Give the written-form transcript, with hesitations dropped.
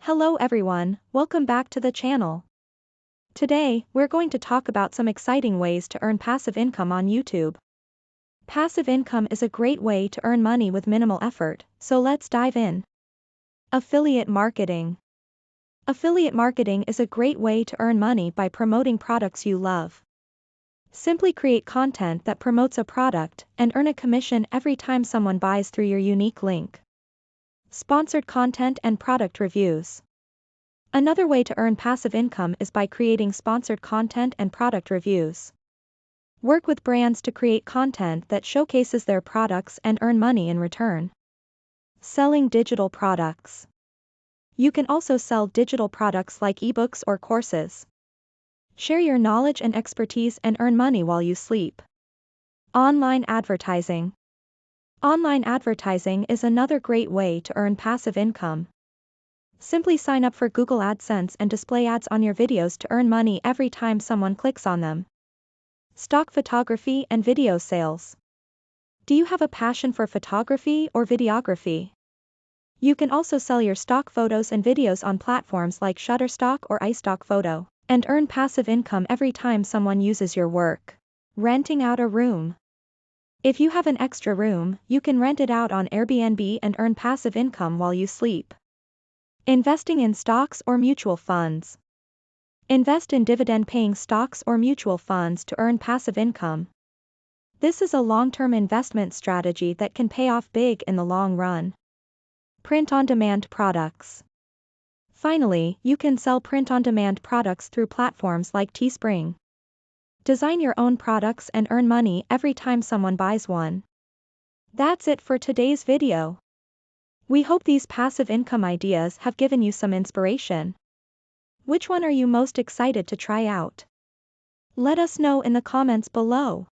Hello everyone, welcome back to the channel. Today, we're going to talk about some exciting ways to earn passive income on YouTube. Passive income is a great way to earn money with minimal effort, so let's dive in. Affiliate marketing. Affiliate marketing is a great way to earn money by promoting products you love. Simply create content that promotes a product and earn a commission every time someone buys through your unique link. Sponsored content and product reviews. Another way to earn passive income is by creating sponsored content and product reviews. Work with brands to create content that showcases their products and earn money in return. Selling digital products. You can also sell digital products like ebooks or courses. Share your knowledge and expertise and earn money while you sleep. Online advertising. Online advertising is another great way to earn passive income. Simply sign up for Google AdSense and display ads on your videos to earn money every time someone clicks on them. Stock photography and video sales. Do you have a passion for photography or videography? You can also sell your stock photos and videos on platforms like Shutterstock or iStock Photo, and earn passive income every time someone uses your work. Renting out a room. If you have an extra room, you can rent it out on Airbnb and earn passive income while you sleep. Investing in stocks or mutual funds. Invest in dividend-paying stocks or mutual funds to earn passive income. This is a long-term investment strategy that can pay off big in the long run. Print-on-demand products. Finally, you can sell print-on-demand products through platforms like Teespring. Design your own products and earn money every time someone buys one. That's it for today's video. We hope these passive income ideas have given you some inspiration. Which one are you most excited to try out? Let us know in the comments below.